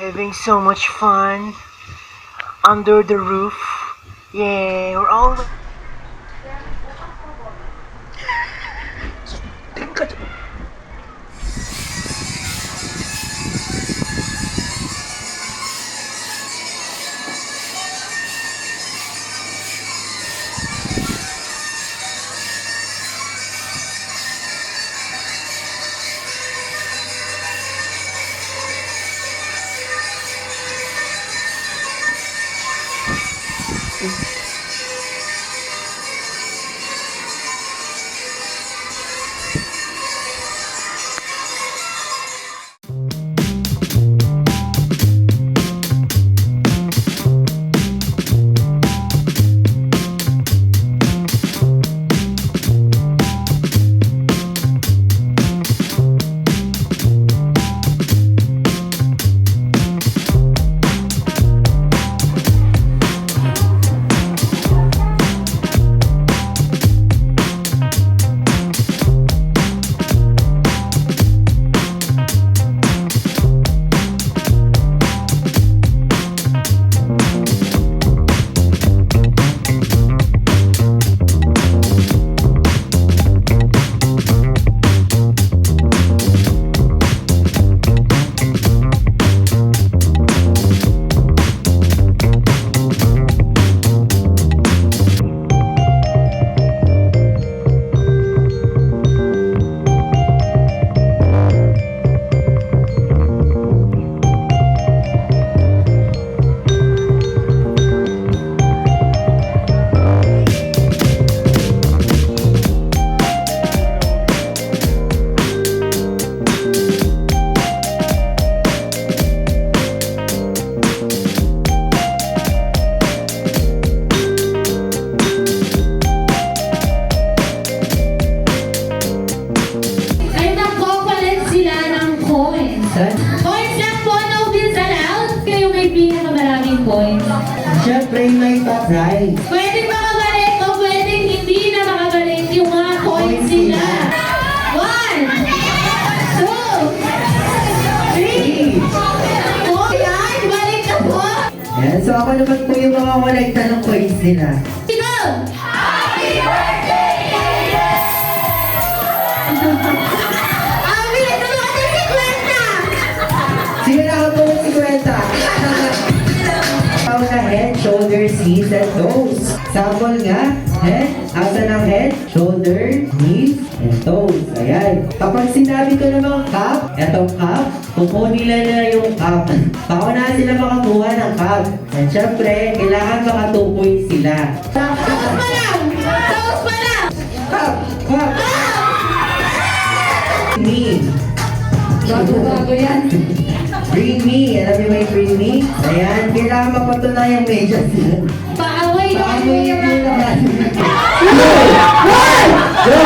Having so much fun under the roof. Yeah, we're all. Siyempre may top right. Pwede makabalik o pwedeng hindi na makabalik yung mga coins nila. 1, 2, 3, 4. Yan, balik na po. Yan, so ako naman po yung mga kolekta ng coins nila. Go! Happy birthday! Abi, ito mo kasi si Kwenta! Sino na ako po si Kwenta? Na head, shoulders, knees, and toes. Sample nga, head, asa ng head, shoulder, knees, and toes. Ayan. Kapag sinabi ko namang cup, etong cup, kukunin nila yung cup. Paunahan sila makakuha ng cup. And syempre, kailangan maka 2 points sila. Toes pa lang! Toes pa lang! Cup! Cup! Knee. Bago yan. Bring me. Alam niyo ba yung bring me? Ayan. Kailangan mapatunayan yung medyas nila. Paaway na ano Paaway yung yung mga... Go!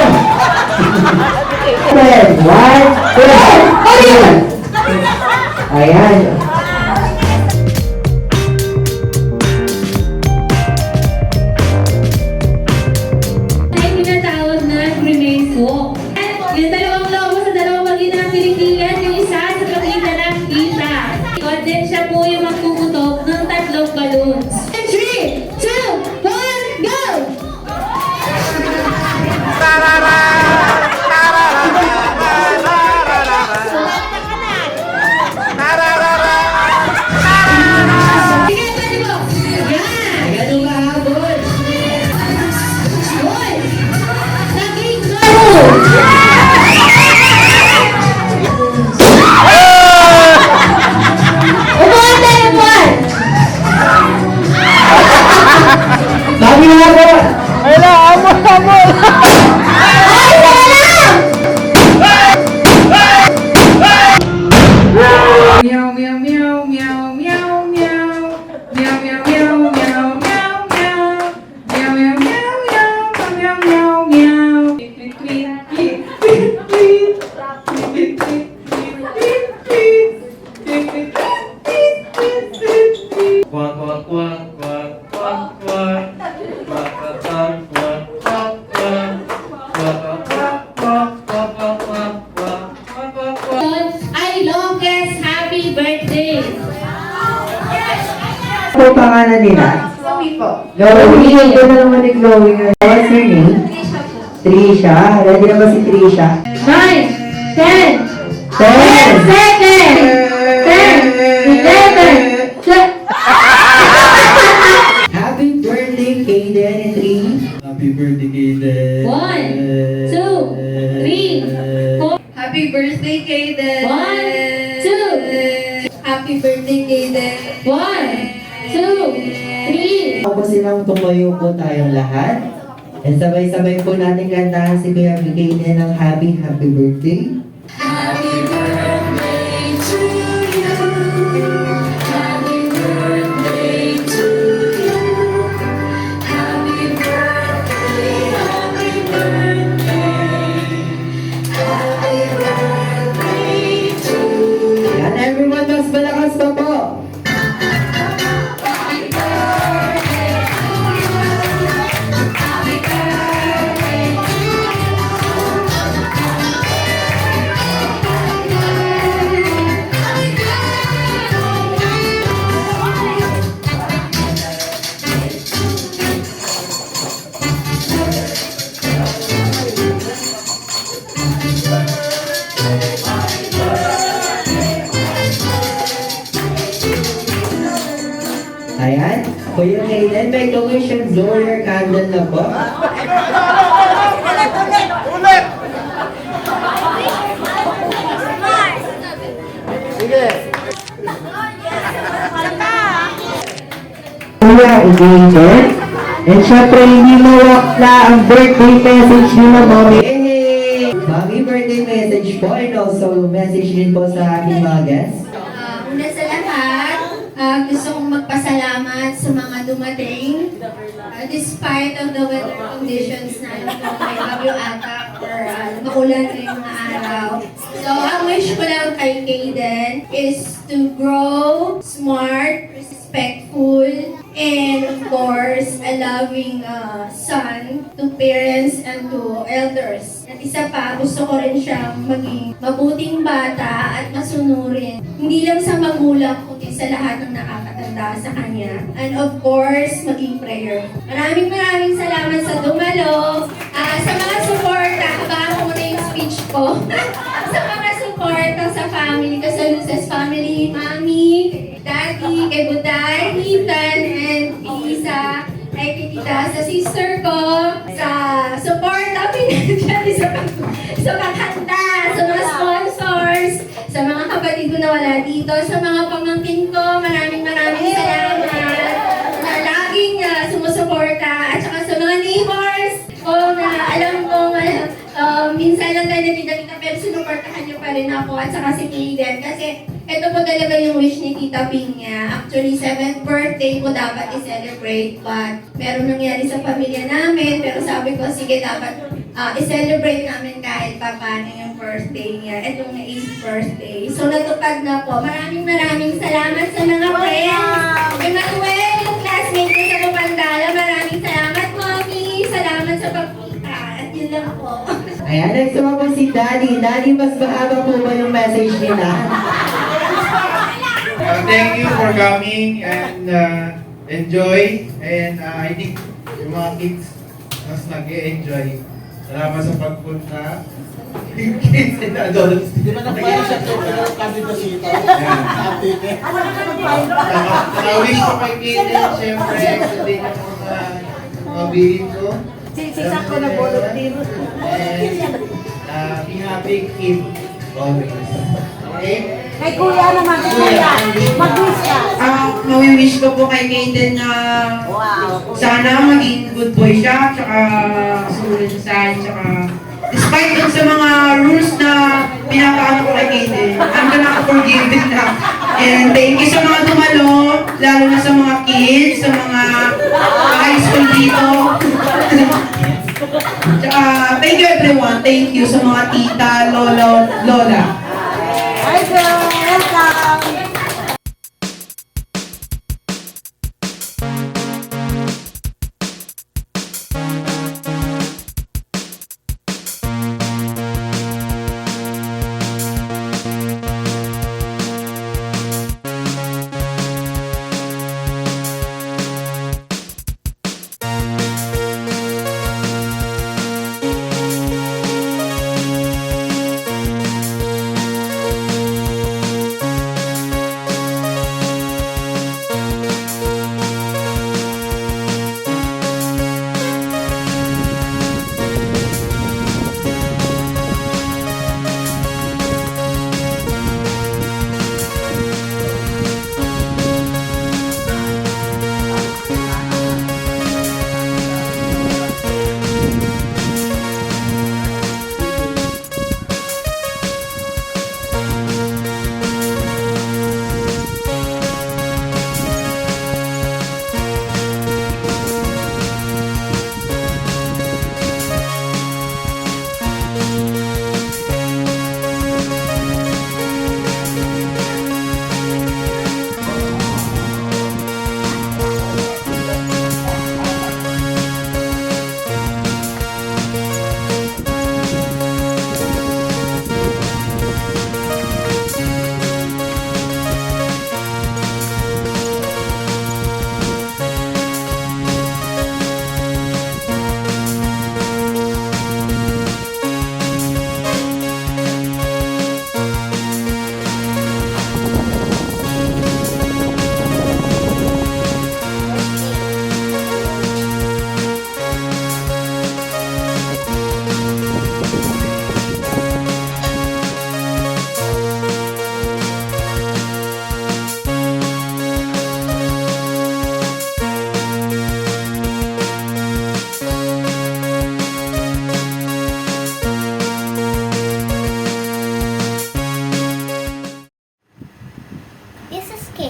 One, two, ayan. Ay tinatawag na remain walk. Yung dalawang lobo sa dalawang magitan ng pilikilan, yung isa sa pagitan ng kita. Content siya po yung magpuputok ng 3 balloons. 3, 2, 1, go! Sige, pwede mo! Yan! Ayan yung mahabol. Hoy! Naging go! Upuan tayo, upuan! Sabi na ako! Ayla, amol, amol! Ay, wala! Meow meow meow meow meow meow meow meow meow meow meow meow meow meow meow meow meow meow. Tweet tweet tweet tweet tweet tweet tweet tweet tweet tweet. Quack quack quack quack quack quack quack quack quack quack quack quack quack quack. Ay, longest happy birthday! Ano po pangalan nila? Sabi po. Chloe, ang ganda naman ni Chloe. What's your name? Trisha. Ready na ba si Trisha? 9, 10, 10! seconds, 10, 11, 12. Happy birthday, Kaden and 3. Happy birthday, Kaden. 1, 2, 3, 4. Happy birthday, Kaden. 1, 2. Happy birthday, Kaden. 1, 2, 3. Ako silang tumayo po tayong lahat. And sabay-sabay po natin kantahan si Kuya Kaden ng happy birthday. Happy birthday to you. Happy birthday to you. Happy birthday, happy birthday. Happy birthday to you. Yan, everyone, mas malakas pa po. Happy birthday to you. Happy birthday to you. Ayan. Kuya Kaden, may commission blow your candle na po. Kuya Kaden. And syempre, hindi mawakla ang birthday message ni na Mommy. Hey! Mommy, birthday message po and also message din po sa aking mga guests. Una sa lahat, gusto kong magpasalamat sa mga dumating. Despite of the weather conditions na may bagyo ata or makulan na yung mga araw. So, ang wish ko lang kay Kaden is to grow smart, respectful, and of course, a loving son to parents and to elders. At isa pa, gusto ko rin siyang maging mabuting bata at masunurin. Hindi lang sa magulang, kundi sa lahat ng nakakatanda sa kanya. And of course, maging prayer. Maraming salamat sa dumalo. Sa mga suporta, habaan ko muna yung speech ko. Sa mga suporta sa family ko, sa Luces family, Mami, Daddy, kay Buday, Ethan, and Isa, kay Tita, sa sister ko, sa suporta, financially, sa paghanda, sa mga sponsors, sa mga kapatid ko na wala dito, sa mga pamangkin ko, maraming salamat na laging sumusuporta, at saka sa mga neighbors ko na alam ko, minsan lang tayo nakita pero sinuportahan niyo pa rin ako at saka si Kaden kasi ito po talaga yung wish ni Tita Pinya. Actually, 7th birthday ko dapat i-celebrate but meron nangyari sa pamilya namin pero sabi ko, sige dapat i-celebrate namin kahit pa paano yung birthday niya. Itong 8th birthday. So natupad na po. Maraming salamat sa mga friends. Emmanuel, yung classmate ko sa Kapandala. Maraming salamat, Mommy. Salamat sa pagpunta. At yun lang po. Ayan, next naman po si Daddy. Daddy, mas mahaba po ba yung message nila? Thank you for coming and enjoy. And I think yung mga kids mas nag-e-enjoy. Salamat sa pagpunta. Yung kids and adults. Di ba nagpayo siya to? Pero kami ba sita? Wish ko kay Kaden, syempre, excited ako sa mga bilin ko. Sisak ko na volunteer. And be happy, keep always. Okay? Kay kuya naman, kay kuya. Mag-wish ka. Mawi-wish ko po kay Kaden na sana maging good boy siya, tsaka sumunod siya sa akin, tsaka despite dun sa mga rules na pinapaano ko kay Kaden, I'm gonna forgive it na. And thank you sa mga dumalo, lalo na sa mga kids, sa mga high school dito. Tsaka thank you everyone, thank you sa mga tita, lola. Hi, girl. Welcome.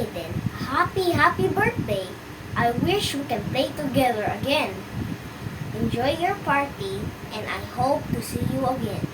Okay then, happy birthday. I wish we can play together again. Enjoy your party and I hope to see you again.